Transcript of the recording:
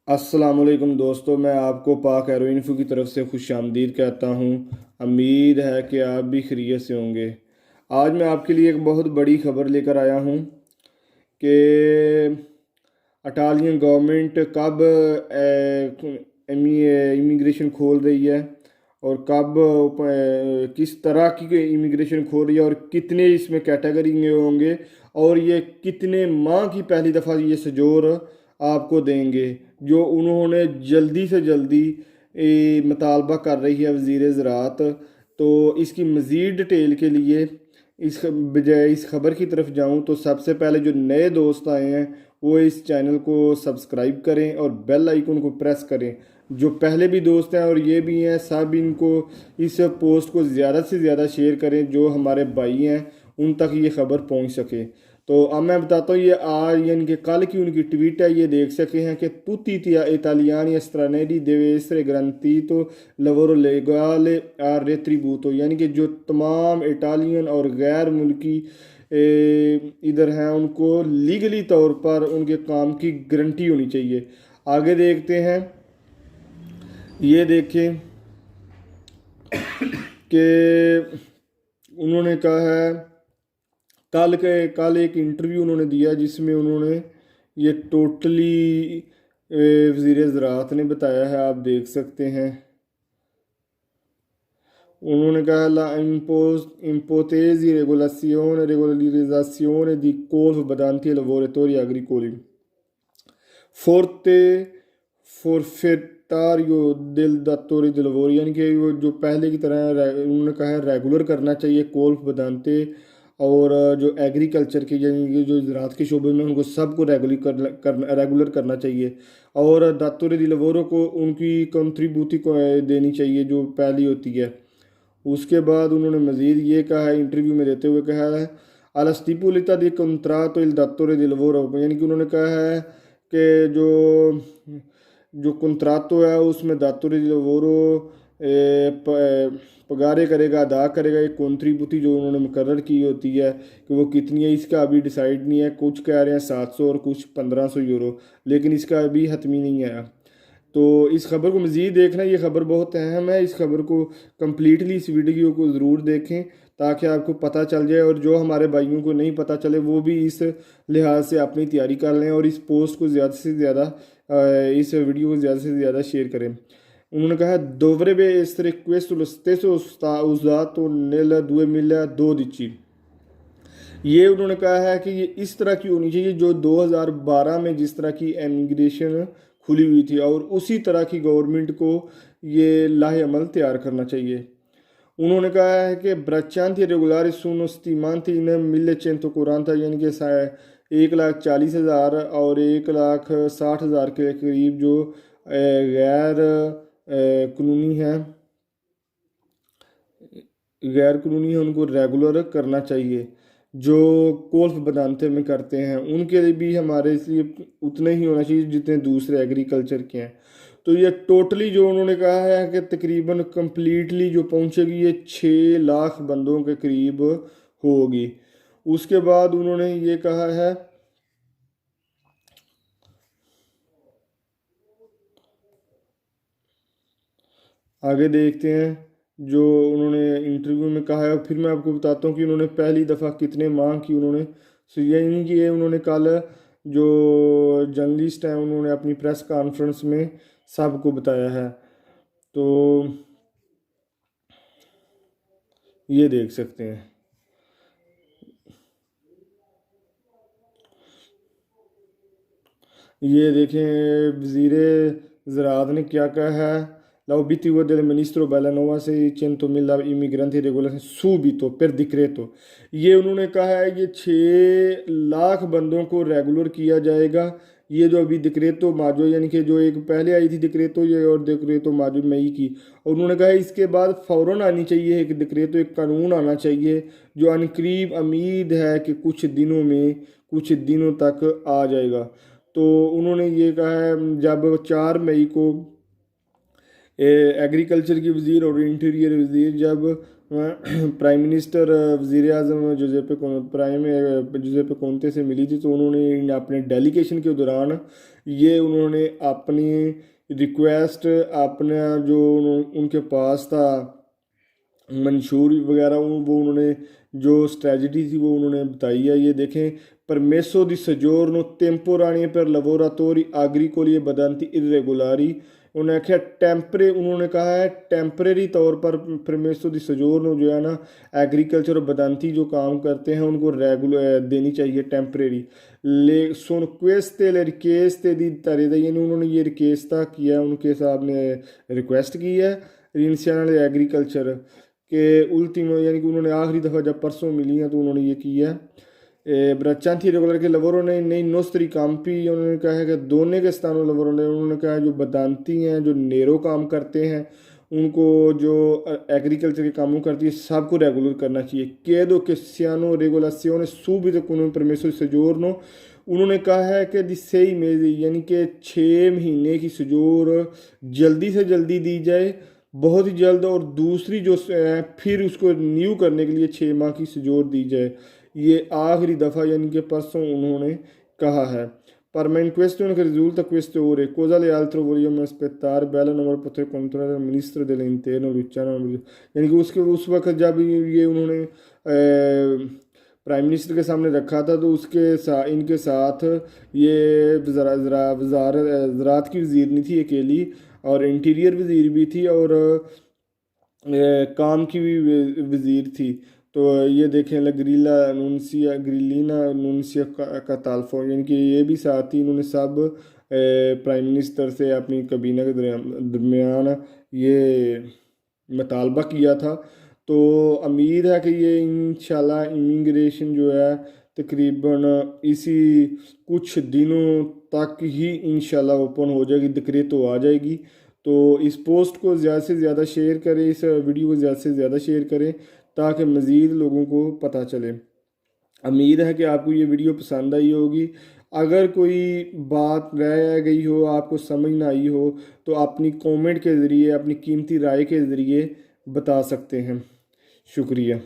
अस्सलामुअलैकुम दोस्तों, मैं आपको पाक एरो इन्फो की तरफ से खुशामदीद कहता हूँ। उम्मीद है कि आप भी खैरियत से होंगे। आज मैं आपके लिए एक बहुत बड़ी खबर लेकर आया हूँ कि इटालियन गवर्नमेंट कब इमिग्रेशन खोल रही है और कब किस तरह की इमिग्रेशन खोल रही है और कितने इसमें कैटेगरी में होंगे और ये कितने माह की पहली दफ़ा ये सजोर आपको देंगे, जो उन्होंने जल्दी से जल्दी मुतालबा कर रही है वज़ीर ज़राअत। तो इसकी मज़ीद डिटेल के लिए इस बजाय इस खबर की तरफ जाऊं तो सबसे पहले जो नए दोस्त आए हैं वो इस चैनल को सब्सक्राइब करें और बेल आइकन को प्रेस करें। जो पहले भी दोस्त हैं और ये भी हैं, सब इनको इस पोस्ट को ज़्यादा से ज़्यादा शेयर करें, जो हमारे भाई हैं उन तक ये खबर पहुंच सके। तो अब मैं बताता हूँ, ये आज यानी कि कल की उनकी ट्वीट है, ये देख सके हैं कि tutti italiani stranieri deve essere garantito lavoro legale a retributo, यानी कि जो तमाम इटालियन और गैर मुल्की इधर हैं उनको लीगली तौर पर उनके काम की गारंटी होनी चाहिए। आगे देखते हैं, ये देखें कि उन्होंने कहा है कल एक इंटरव्यू उन्होंने दिया जिसमें उन्होंने ये टोटली वज़ीर ज़राअत ने बताया है, आप देख सकते हैं। उन्होंने कहा ला ipotesi regolarizzazione di colf badanti ai lavoratori agricoli forte forfettario del datore di lavoro, यानी कि वो जो पहले की तरह उन्होंने कहा है रेगुलर करना चाहिए कोल्फ बदानते और जो एग्रीकल्चर के यानी कि जो ज़राअत के शोबे में उनको सबको रेगुलर करना चाहिए और दातुर दी लवोरो को उनकी कंट्रीब्यूटी को देनी चाहिए जो पहली होती है। उसके बाद उन्होंने मज़ीद ये कहा है, इंटरव्यू में देते हुए कहा है alla stipulita di contratto il datore di lavoro, यानी कि उन्होंने कहा है कि जो कंत्रातो है उसमें दातुर दी लवोरो पगारे करेगा, अदा करेगा एक कॉन्ट्रीब्यूटी जो उन्होंने मुकर्रर की होती है कि वो कितनी है इसका अभी डिसाइड नहीं है। कुछ कह रहे हैं 700 और कुछ 1500 यूरो, लेकिन इसका अभी हतमी नहीं आया। तो इस खबर को मज़ीद देखना, ये खबर बहुत अहम है। इस खबर को कम्प्लीटली इस वीडियो को ज़रूर देखें ताकि आपको पता चल जाए और जो हमारे भाइयों को नहीं पता चले वो भी इस लिहाज से अपनी तैयारी कर लें और इस पोस्ट को ज़्यादा से ज़्यादा इस वीडियो को ज़्यादा से ज़्यादा शेयर करें। उन्होंने कहा dovrebbe essere questo lo stesso usato nel 2012। ये उन्होंने कहा है कि ये इस तरह की होनी चाहिए जो 2012 में जिस तरह की इमिग्रेशन खुली हुई थी और उसी तरह की गवर्नमेंट को ये लाहे अमल तैयार करना चाहिए। उन्होंने कहा है कि ब्रच्चांति रेगुलर सुनो स्टीमांति इन 1140, यानी कि 1,40,000 और 1,60,000 के करीब जो गैर कानूनी है उनको रेगुलर करना चाहिए। जो कोल्फ बदानते में करते हैं उनके लिए भी हमारे इसलिए उतना ही होना चाहिए जितने दूसरे एग्रीकल्चर के हैं। तो ये टोटली जो उन्होंने कहा है कि तकरीबन कंप्लीटली जो पहुंचेगी ये 6 लाख बंदों के करीब होगी। उसके बाद उन्होंने ये कहा है, आगे देखते हैं जो उन्होंने इंटरव्यू में कहा है। फिर मैं आपको बताता हूँ कि उन्होंने पहली दफ़ा कितने माह की उन्होंने ये नहीं कि उन्होंने कल जो जर्नलिस्ट हैं उन्होंने अपनी प्रेस कॉन्फ्रेंस में सबको बताया है। तो ये देख सकते हैं, ये देखें वज़ीर ज़राअत ने क्या कहा है। L'obiettivo del ministro Bellanova 600.000 immigranti regolari subito per decreto। ये उन्होंने कहा है ये 6 लाख बंदों को रेगुलर किया जाएगा। ये जो अभी डिक्रेतो माजो यानी कि जो एक पहले आई थी डिक्रेतो ये और डिक्रेतो माजो मई की, और उन्होंने कहा इसके बाद फ़ौरन आनी चाहिए एक डिक्रेतो, एक कानून आना चाहिए जो अनकरीब उम्मीद है कि कुछ दिनों तक आ जाएगा। तो उन्होंने ये कहा है जब 4 मई को एग्रीकल्चर की वज़ीर और इंटीरियर वज़ीर जब प्राइम मिनिस्टर वज़ीर आज़म जुज़ेपे कोंते से मिली थी, तो उन्होंने अपने डेलीगेशन के दौरान ये उन्होंने अपनी रिक्वेस्ट, अपना जो उनके पास था मंशूर वगैरह, वो उन्होंने जो स्ट्रैटेजी थी वो उन्होंने बताई है। ये देखें, परमेसो दी सजोरनो टेम्पोरानी पर लवोराटोरी आग्रिकोली बदंती इरेगुलारी, उन्होंने आख्या उन्होंने कहा है टेम्परेरी तौर पर परमेसो दी सजोरनो जो है ना एग्रीकल्चर और बदंती जो काम करते हैं उनको रेगुलर देनी चाहिए टेम्परेरी। ले सोन क्वेस्ते ले रिक्वेस्ते दी तरे यानी उन्होंने ये रिक्वेस्ता किया, उनके साहब ने रिक्वेस्ट की है रिंसियाना एग्रीकल्चर के उल्टीमो, यानी कि उन्होंने आखिरी दफ़ा जब परसों मिली हैं तो उन्होंने ये किया है। ब्रचांथी रेगुलर के लवरों ने नई नोस्तरी काम्पी, उन्होंने कहा है कि दोने के स्थानों लवरों ने उन्होंने कहा है जो बदांती हैं, जो नेरो काम करते हैं, उनको जो एग्रीकल्चर के कामों करती है सबको रेगुलर करना चाहिए। केदो के सियानो रेगुलासियों सूबित कुनो परमेसर सजोरनो, उन्होंने कहा है कि दिसई में यानी कि 6 महीने की सजोर जल्दी से जल्दी दी जाए, बहुत ही जल्द, और दूसरी जो फिर उसको न्यू करने के लिए 6 माह की सजोर दी जाए। ये आखिरी दफ़ा यानी कि परसों उन्होंने कहा है। पर मैं question che risulta questo ore cosa le altre vogliamo aspettare bella numero poter controllare il ministro dell'interno Luciano, यानी कि उसके उस वक्त जब ये उन्होंने प्राइम मिनिस्टर के सामने रखा था तो इनके साथ ये ज़राअत की वज़ीर नहीं थी अकेली, और इंटीरियर वज़ीर भी थी, और काम की भी वज़ीर थी। तो ये देखें ग्रिलीना नूनसिया का ताल्फो, यानी कि ये भी साथ ही इन्होंने सब प्राइम मिनिस्टर से अपनी kabina के दरमियान ये मुतालबा किया था। तो उम्मीद है कि ये इंशाल्लाह इमिग्रेशन जो है तकरीबन इसी कुछ दिनों तक ही इंशाल्लाह ओपन हो जाएगी, डिक्रेट तो आ जाएगी। तो इस पोस्ट को ज़्यादा से ज़्यादा शेयर करें, इस वीडियो को ज़्यादा से ज़्यादा शेयर करें ताकि मज़ीद लोगों को पता चले। उम्मीद है कि आपको ये वीडियो पसंद आई होगी। अगर कोई बात रह गई हो, आपको समझ ना आई हो, तो अपनी कमेंट के ज़रिए, अपनी कीमती राय के ज़रिए बता सकते हैं। शुक्रिया।